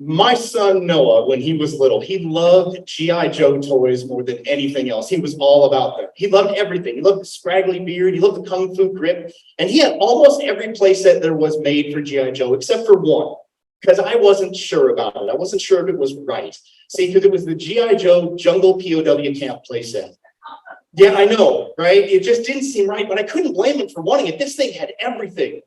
My son Noah, when he was little, he loved G.I. Joe toys more than anything else. He was all about them. He loved everything. He loved the scraggly beard. He loved the kung fu grip. And he had almost every playset there was made for G.I. Joe, except for one, because I wasn't sure about it. I wasn't sure if it was right. See, because it was the G.I. Joe Jungle POW Camp playset. Yeah, I know, right? It just didn't seem right, but I couldn't blame him for wanting it. This thing had everything.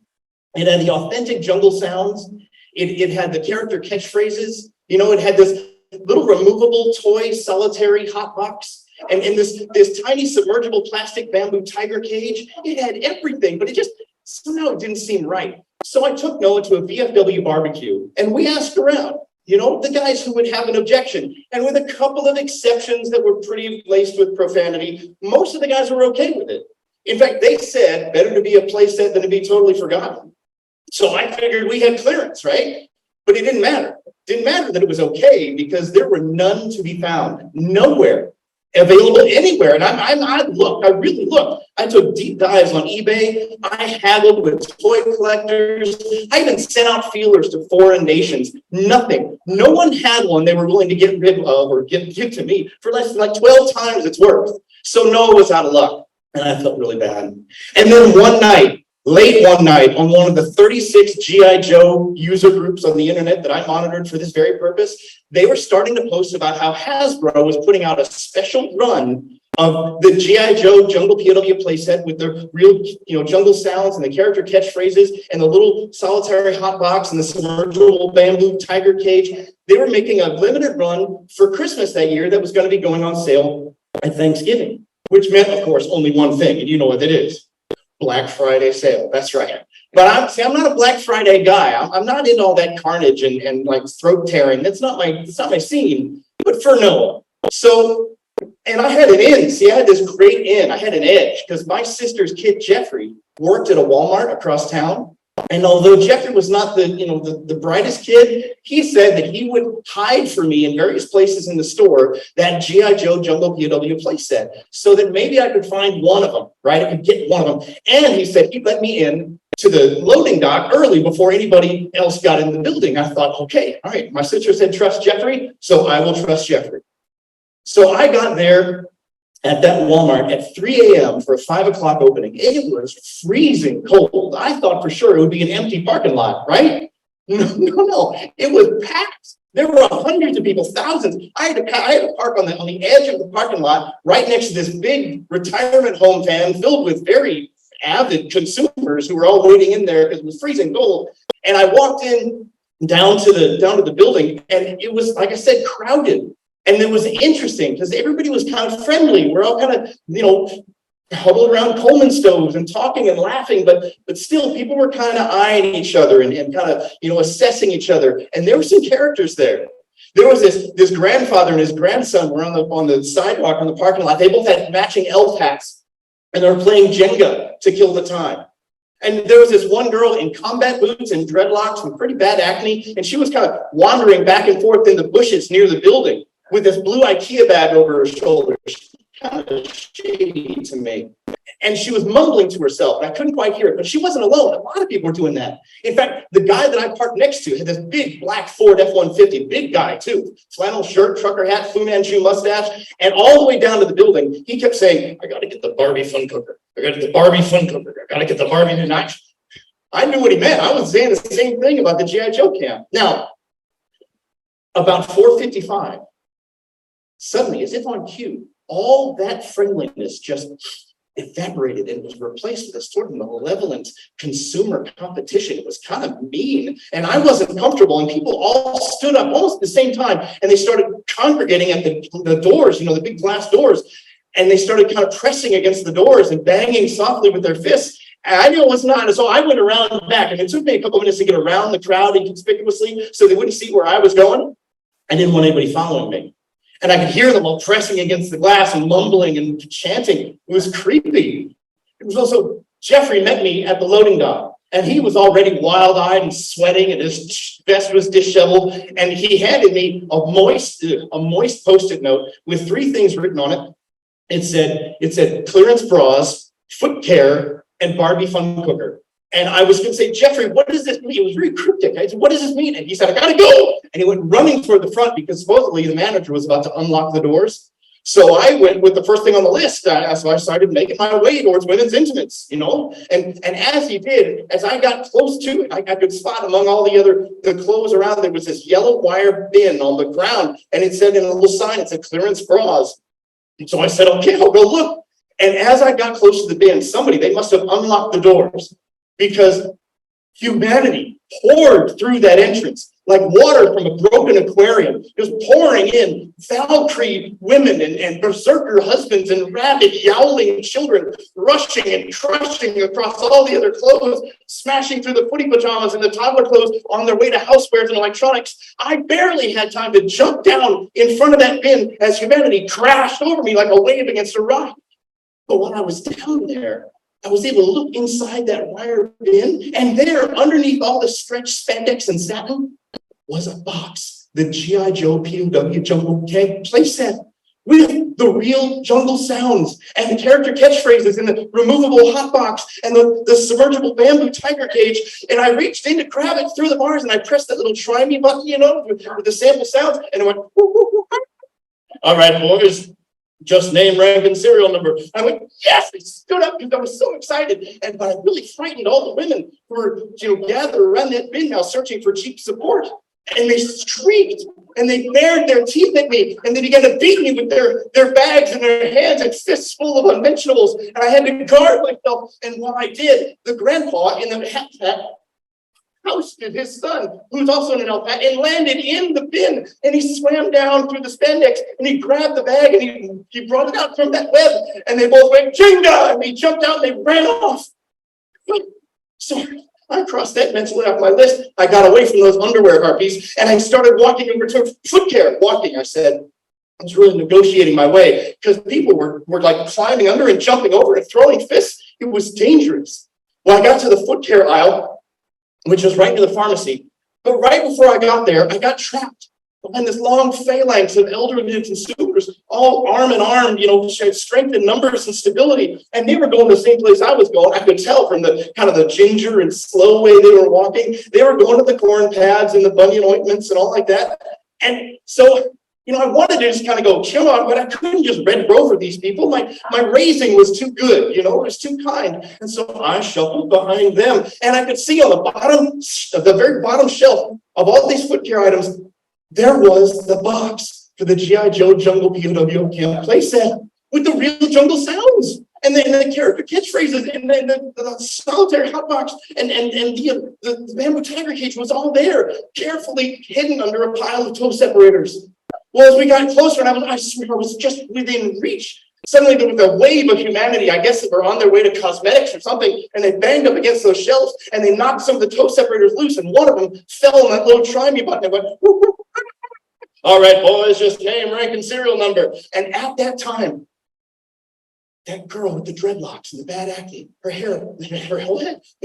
It had the authentic jungle sounds. It had the character catchphrases. You know, it had this little removable toy solitary hot box and this tiny submergible plastic bamboo tiger cage. It had everything, but it just somehow it didn't seem right. So I took Noah to a VFW barbecue and we asked around, you know, the guys who would have an objection. And with a couple of exceptions that were pretty laced with profanity, most of the guys were okay with it. In fact, they said better to be a playset than to be totally forgotten. So I figured we had clearance, right? But it didn't matter. It didn't matter that it was okay because there were none to be found, nowhere available anywhere. And I looked, I really looked. I took deep dives on eBay. I haggled with toy collectors. I even sent out feelers to foreign nations. Nothing. No one had one they were willing to get rid of or give to me for less than like 12 times its worth. So Noah was out of luck. And I felt really bad. And then one night, late one night, on one of the 36 G.I. Joe user groups on the internet that I monitored for this very purpose, they were starting to post about how Hasbro was putting out a special run of the G.I. Joe Jungle POW playset with the real, you know, jungle sounds and the character catchphrases and the little solitary hot box and the submergible bamboo tiger cage. They were making a limited run for Christmas that year that was going to be going on sale at Thanksgiving, which meant, of course, only one thing, and you know what that is. Black Friday sale. That's right. But I'm not a Black Friday guy. I'm not into all that carnage and like throat tearing. That's not my scene. But for Noah. So, and I had an in. See, I had this great in. I had an edge because my sister's kid, Jeffrey, worked at a Walmart across town. And although Jeffrey was not the brightest kid, he said that he would hide for me in various places in the store that G.I. Joe Jungle POW playset so that maybe I could find one of them, right? I could get one of them. And he said he'd let me in to the loading dock early before anybody else got in the building. I thought, okay, all right. My sister said, trust Jeffrey, so I will trust Jeffrey. So I got there at that Walmart at 3 a.m. for a 5 o'clock opening. It was freezing cold. I thought for sure it would be an empty parking lot, right? No. It was packed. There were hundreds of people, thousands. I had to park on the edge of the parking lot right next to this big retirement home van filled with very avid consumers who were all waiting in there because it was freezing cold. And I walked in down to the building and it was, like I said, crowded. And it was interesting because everybody was kind of friendly. We're all kind of, you know, huddled around Coleman stoves and talking and laughing, but still people were kind of eyeing each other and kind of, you know, assessing each other. And there were some characters there. There was this grandfather and his grandson were on the sidewalk on the parking lot. They both had matching elf hats and they were playing Jenga to kill the time. And there was this one girl in combat boots and dreadlocks with pretty bad acne, and she was kind of wandering back and forth in the bushes near the building with this blue IKEA bag over her shoulders. Kind of shady to me. And she was mumbling to herself, and I couldn't quite hear it, but she wasn't alone. A lot of people were doing that. In fact, the guy that I parked next to had this big black Ford F-150, big guy too, flannel shirt, trucker hat, Fu Manchu mustache, and all the way down to the building, he kept saying, I got to get the Barbie fun cooker. I got to get the Barbie fun cooker. I got to get the Barbie tonight. I knew what he meant. I was saying the same thing about the G.I. Joe camp. Now, about 4:55, suddenly, as if on cue, all that friendliness just evaporated and was replaced with a sort of malevolent consumer competition. It was kind of mean, and I wasn't comfortable, and people all stood up almost at the same time, and they started congregating at the doors, you know, the big glass doors, and they started kind of pressing against the doors and banging softly with their fists. And I knew it was not, and so I went around the back, and it took me a couple of minutes to get around the crowd inconspicuously so they wouldn't see where I was going. I didn't want anybody following me. And I could hear them all pressing against the glass and mumbling and chanting. It was creepy. It was also, Jeffrey met me at the loading dock, and he was already wild-eyed and sweating, and his vest was disheveled. And he handed me a moist Post-it note with 3 things written on it. It said clearance bras, foot care, and Barbie fun cooker. And I was going to say, Jeffrey, what does this mean? It was very cryptic. I said, what does this mean? And he said, I got to go. And he went running toward the front because supposedly the manager was about to unlock the doors. So I went with the first thing on the list. So I started making my way towards women's intimates, and as he did, as I got close to it, I could spot among all the clothes around, there was this yellow wire bin on the ground, and it said in a little sign, it said clearance bras. And so I said, okay, I'll go look. And as I got close to the bin, they must have unlocked the doors, because humanity poured through that entrance like water from a broken aquarium, just pouring in Valkyrie women and berserker husbands and rabid yowling children, rushing and crushing across all the other clothes, smashing through the footy pajamas and the toddler clothes on their way to housewares and electronics. I barely had time to jump down in front of that bin as humanity crashed over me like a wave against a rock. But when I was down there, I was able to look inside that wire bin, and there, underneath all the stretched spandex and satin, was a box, the G.I. Joe POW Jungle Camp playset with the real jungle sounds and the character catchphrases and the removable hot box and the submergible bamboo tiger cage. And I reached in to grab it through the bars, and I pressed that little try me button, with the sample sounds, and it went, whoo, whoo, whoo. All right, boys. Just name, rank, and serial number. I went, yes! I stood up because I was so excited. But I really frightened all the women who were gathered around that bin now searching for cheap support. And they shrieked and they bared their teeth at me, and they began to beat me with their bags and their hands and fists full of unmentionables. And I had to guard myself. And while I did, the grandpa in the hat ousted his son, who's also in an elf hat, and landed in the bin. And he swam down through the spandex, and he grabbed the bag, and he brought it out from that web. And they both went, Jenga! And he jumped out, and they ran off. So I crossed that mentally off my list. I got away from those underwear harpies, and I started walking over to foot care. I said, I was really negotiating my way, because people were like climbing under and jumping over and throwing fists. It was dangerous. Well, I got to the foot care aisle, which was right near the pharmacy. But right before I got there, I got trapped behind this long phalanx of elderly consumers, all arm in arm, shared strength in numbers and stability. And they were going the same place I was going. I could tell from the kind of the ginger and slow way they were walking. They were going to the corn pads and the bunion ointments and all like that. And so, I wanted to just kind of go chill out, but I couldn't just red rover these people. My raising was too good, it was too kind. And so I shuffled behind them, and I could see on the very bottom shelf of all these foot care items, there was the box for the G.I. Joe Jungle POW Camp playset with the real jungle sounds. And then the character catchphrases and then the solitary hot box and the bamboo tiger cage was all there, carefully hidden under a pile of toe separators. Well, as we got closer, and I swear I was just within reach, suddenly there was a wave of humanity. I guess they were on their way to cosmetics or something, and they banged up against those shelves, and they knocked some of the toe separators loose, and one of them fell on that little try me button and went, whoop, whoop. All right, boys, just name, rank, and serial number. And at that time, that girl with the dreadlocks and the bad acne, her head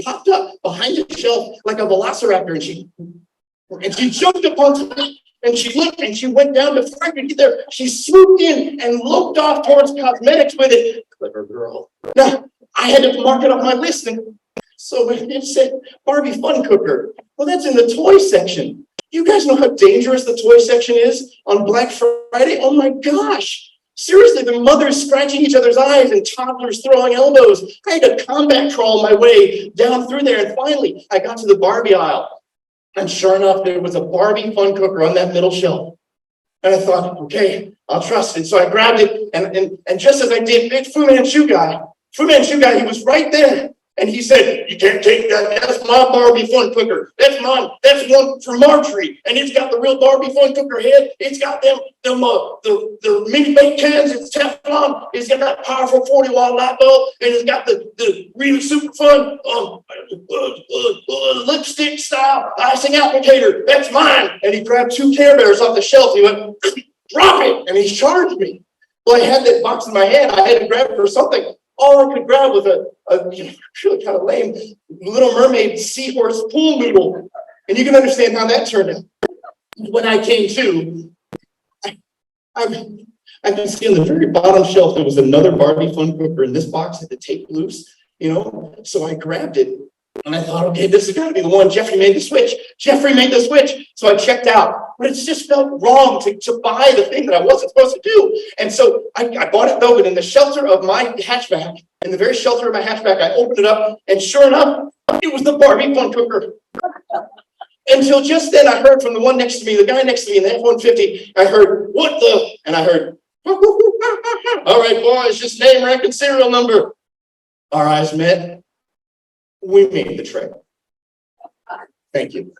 popped up behind the shelf like a velociraptor, and she jumped up on top. And she looked and she went down to Frank there. She swooped in and loped off towards cosmetics with it. Clever girl. Now, I had to mark it on my list. And so it said Barbie Fun Cooker. Well, that's in the toy section. You guys know how dangerous the toy section is on Black Friday? Oh my gosh. Seriously, the mothers scratching each other's eyes and toddlers throwing elbows. I had to combat crawl my way down through there. And finally, I got to the Barbie aisle. And sure enough, there was a Barbie Fun Cooker on that middle shelf. And I thought, okay, I'll trust it. So I grabbed it, and just as I did, Fu Manchu guy, he was right there. And he said, you can't take that. That's my Barbie Fun Cooker. That's mine. That's one for Marjorie. And it's got the real Barbie Fun Cooker head. It's got the mini bake cans. It's Teflon. It's got that powerful 40-watt light bulb. And it's got the really super fun lipstick style icing applicator. That's mine. And he grabbed 2 Care Bears off the shelf. He went, drop it. And he charged me. Well, I had that box in my hand. I had to grab it for something. All I could grab was a really kind of lame Little Mermaid seahorse pool noodle. And you can understand how that turned out. When I came to, I can see on the very bottom shelf, there was another Barbie Fun Cooker, and this box had the tape loose, So I grabbed it, And I thought, okay, this has got to be the one. Jeffrey made the switch. Jeffrey made the switch. So I checked out, but it just felt wrong to buy the thing that I wasn't supposed to do. And so I bought it though, but in the shelter of my hatchback, in the very shelter of my hatchback, I opened it up, and sure enough, it was the Barbie fun cooker. Until just then, I heard from the one next to me, the guy next to me in the F-150, I heard, what the? And I heard, all right, boys, just name, rank, and serial number. Our eyes met. We made the trip. Thank you.